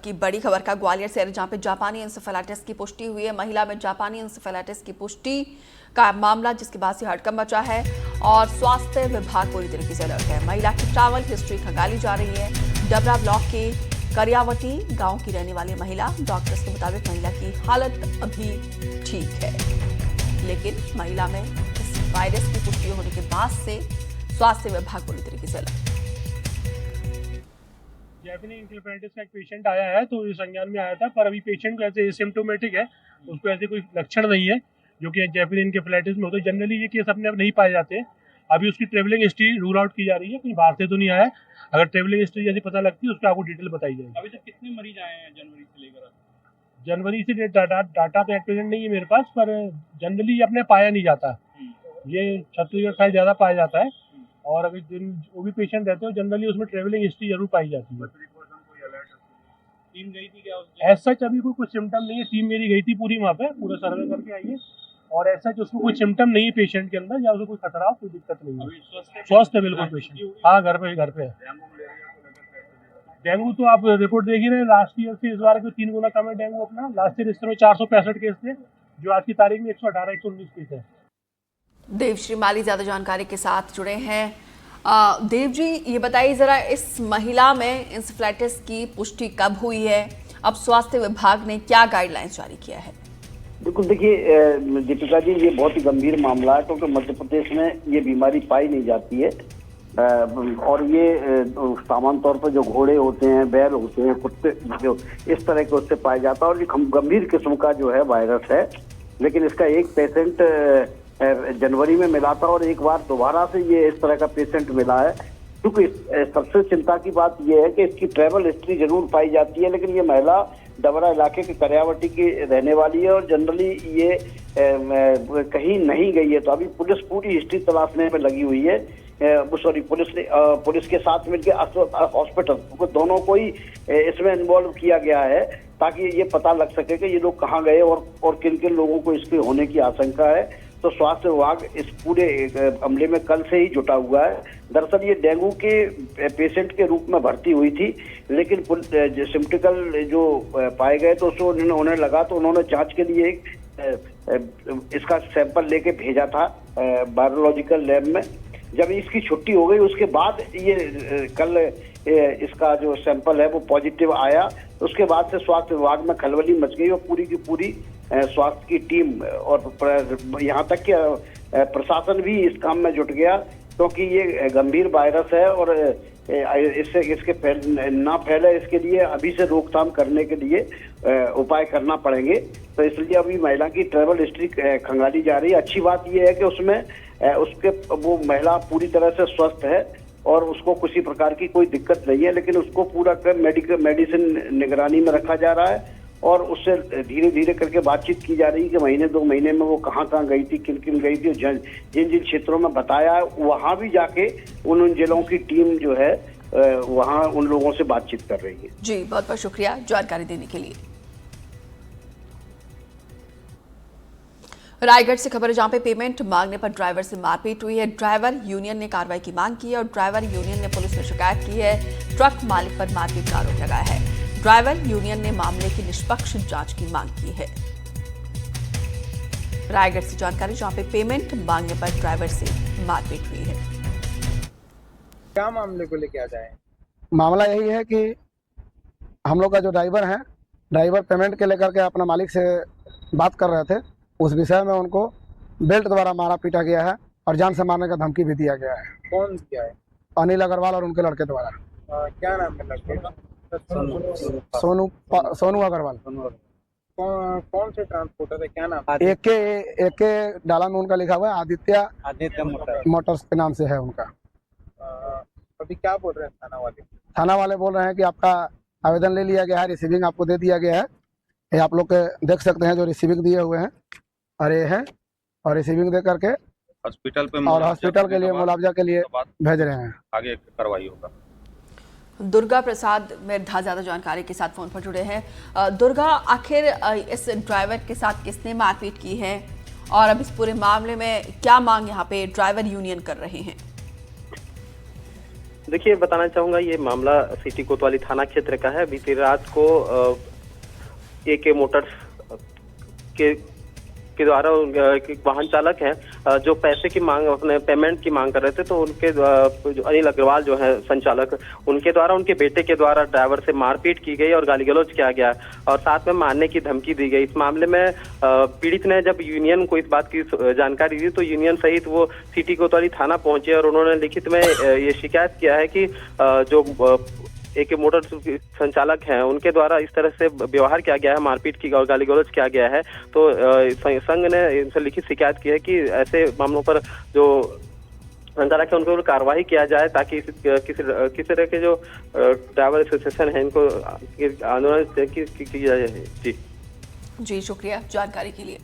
की बड़ी खबर का ग्वालियर से, जहां पे जापानी इंसेफेलाइटिस की पुष्टि हुई है। महिला में जापानी इंसेफेलाइटिस की पुष्टि का मामला, जिसके बाद से हड़कंप मचा है और स्वास्थ्य विभाग पूरी तरीके से अलर्ट है। महिला की ट्रैवल हिस्ट्री खंगाली जा रही है। डबरा ब्लॉक के करियावटी गांव की रहने वाली महिला, डॉक्टर्स के मुताबिक महिला की हालत अभी ठीक है, लेकिन महिला में इस वायरस की पुष्टि होने के बाद से स्वास्थ्य विभाग पूरी तरीके से अलर्ट। जैपनी इंसेफेलाइटिस का एक पेशेंट आया है, तो इस संज्ञान में आया था, पर अभी पेशेंट को ऐसे एसिम्प्टोमेटिक है, उसको ऐसे कोई लक्षण नहीं है जो कि जैपनी इंसेफेलाइटिस में होता है। जनरली ये केस अपने आप नहीं पाए जाते हैं। अभी उसकी ट्रेवलिंग हिस्ट्री रूल आउट की जा रही है, कहीं बाहर से तो नहीं आया है। अगर ट्रेवलिंग हिस्ट्री जैसी पता लगती है, उसका आपको डिटेल बताई जाएगी। अभी तक कितने मरीज आए हैं जनवरी से लेकर? जनवरी से डाटा तो एट प्रेजेंट नहीं है मेरे पास, पर जनरली अपने पाया नहीं जाता। ये छत्तीसगढ़ साइड ज़्यादा पाया जाता है, और अगर जिन वो भी पेशेंट रहते हैं जनरली उसमें ट्रेवलिंग हिस्ट्री जरूर पाई जाती है। टीम गई थी क्या? एज सच अभी कोई कुछ सिम्टम नहीं है। टीम मेरी गई थी पूरी वहाँ पे, पूरा सर्वे करके आई है, और एज सच उसको कोई सिम्टम नहीं है पेशेंट के अंदर, या उसको कोई खतरा हो, कोई दिक्कत नहीं है। स्वस्थ है बिल्कुल पेशेंट। हाँ, घर पे है। डेंगू तो आप रिपोर्ट देख ही रहे हैं, लास्ट ईयर से इस बार को 3 गुना कम है डेंगू अपना। लास्ट ईयर इस समय 465 केस थे, जो आज की तारीख में 118-119 केस है। देवश्री माली ज्यादा जानकारी के साथ जुड़े हैं। देव जी, ये बताइए जरा, इस महिला में इंसेफेलाइटिस की पुष्टि कब हुई है? अब स्वास्थ्य विभाग ने क्या गाइडलाइंस जारी किया है? बिल्कुल, देखिए दीपिका जी, ये बहुत ही गंभीर मामला है, क्योंकि मध्य प्रदेश में ये बीमारी पाई नहीं जाती है। और ये सामान्य तौर पर जो घोड़े होते हैं, बैल होते हैं, कुत्ते, जो इस तरह के उससे पाया जाता है, और ये गंभीर किस्म का जो है वायरस है। लेकिन इसका एक पेशेंट जनवरी में मिला था, और एक बार दोबारा से ये इस तरह का पेशेंट मिला है। क्योंकि सबसे चिंता की बात यह है कि इसकी ट्रैवल हिस्ट्री जरूर पाई जाती है, लेकिन ये महिला डबरा इलाके के करियावटी की रहने वाली है, और जनरली ये कहीं नहीं गई है। तो अभी पुलिस पूरी हिस्ट्री तलाशने में लगी हुई है। पुलिस के साथ मिलकर हॉस्पिटल दोनों को ही इसमें इन्वॉल्व किया गया है, ताकि ये पता लग सके कि ये लोग कहाँ गए और किन किन लोगों को इसके होने की आशंका है। तो स्वास्थ्य विभाग इस पूरे मामले में कल से ही जुटा हुआ है। दरअसल ये डेंगू के पेशेंट के रूप में भर्ती हुई थी, लेकिन सिम्प्टिकल जो पाए गए तो उसको उन्हें लगा, तो उन्होंने जांच के लिए इसका सैंपल लेके भेजा था वायरोलॉजिकल लैब में। जब इसकी छुट्टी हो गई, उसके बाद ये कल इसका जो सैंपल है वो पॉजिटिव आया। उसके बाद से स्वास्थ्य विभाग में खलबली मच गई, और पूरी की पूरी स्वास्थ्य की टीम और यहाँ तक कि प्रशासन भी इस काम में जुट गया, क्योंकि ये गंभीर वायरस है, और इसके ना फैले, इसके लिए अभी से रोकथाम करने के लिए उपाय करना पड़ेंगे। तो इसलिए अभी महिला की ट्रैवल हिस्ट्री खंगाली जा रही है। अच्छी बात यह है कि उसमें वो महिला पूरी तरह से स्वस्थ है, और उसको किसी प्रकार की कोई दिक्कत नहीं है, लेकिन उसको पूरा मेडिसिन निगरानी में रखा जा रहा है, और उससे धीरे धीरे करके बातचीत की जा रही है कि महीने 2 महीने में वो कहाँ गई थी, किन किन गई थी। जिन जिन क्षेत्रों में बताया है, वहाँ भी जाके उन जिलों की टीम जो है वहाँ उन लोगों से बातचीत कर रही है। जी, बहुत बहुत शुक्रिया जानकारी देने के लिए। रायगढ़ से खबर है, जहां पे पेमेंट मांगने पर ड्राइवर से मारपीट हुई है। ड्राइवर यूनियन ने कार्रवाई की मांग की है, और ड्राइवर यूनियन ने पुलिस में शिकायत की है। ट्रक मालिक पर मारपीट का आरोप लगाया है। ड्राइवर यूनियन ने मामले की निष्पक्ष जांच की मांग की है। रायगढ़ से जानकारी, जहां पे पेमेंट मांगने पर ड्राइवर से मारपीट हुई है। क्या मामले को लेके आ जाए? मामला यही है कि हम लोग का जो ड्राइवर पेमेंट के लेकर के अपना मालिक से बात कर रहे थे। उस विषय में उनको बेल्ट द्वारा मारा पीटा गया है, और जान से मारने का धमकी भी दिया गया है। कौन किया है? अनिल अग्रवाल और उनके लड़के द्वारा। क्या नाम है लड़के का? सोनू अग्रवाल। कौन से ट्रांसपोर्टर है, क्या नाम? एक के डाला में उनका लिखा हुआ है आदित्य मोटर्स के नाम से है उनका। अभी क्या बोल रहे हैं थाना वाले? थाना वाले बोल रहे हैं कि आपका आवेदन ले लिया गया है, रिसीविंग आपको दे दिया गया है। ये आप लोग के देख सकते हैं जो रिसीविंग दिए हुए हैं, और ये है, और रिसीविंग दे करके हॉस्पिटल के लिए मुआवजा के लिए भेज रहे हैं। आगे कार्रवाई होगा। दुर्गा प्रसाद मेरधा ज्यादा जानकारी के साथ फोन पर जुड़े हैं। दुर्गा, आखिर इस ड्राइवर के साथ किसने मारपीट की है, और अब इस पूरे मामले में क्या मांग यहाँ पे ड्राइवर यूनियन कर रहे हैं? देखिए, बताना चाहूँगा ये मामला सिटी कोतवाली थाना क्षेत्र का है। बीती रात को AK मोटर्स के द्वारा एक वाहन चालक है जो पैसे की मांग, अपने पेमेंट की मांग कर रहे थे, तो उनके जो अनिल अग्रवाल जो है संचालक, उनके द्वारा उनके बेटे के द्वारा ड्राइवर से मारपीट की गई और गाली गलौज किया गया और साथ में मारने की धमकी दी गई। इस मामले में पीड़ित ने जब यूनियन को इस बात की जानकारी दी तो यूनियन सहित वो सिटी कोतवाली थाना पहुंचे और उन्होंने लिखित में ये शिकायत किया है कि जो AK मोटर्स संचालक हैं उनके द्वारा इस तरह से व्यवहार किया गया है, मारपीट की और गाली गलौज किया गया है। तो संघ ने इनसे लिखित शिकायत की है कि ऐसे मामलों पर जो संचालक है उनके ऊपर कार्रवाई किया जाए ताकि किसी तरह के जो ड्राइवर एसोसिएशन है इनको आंदोलन की जाए। जी जी, शुक्रिया जानकारी के लिए।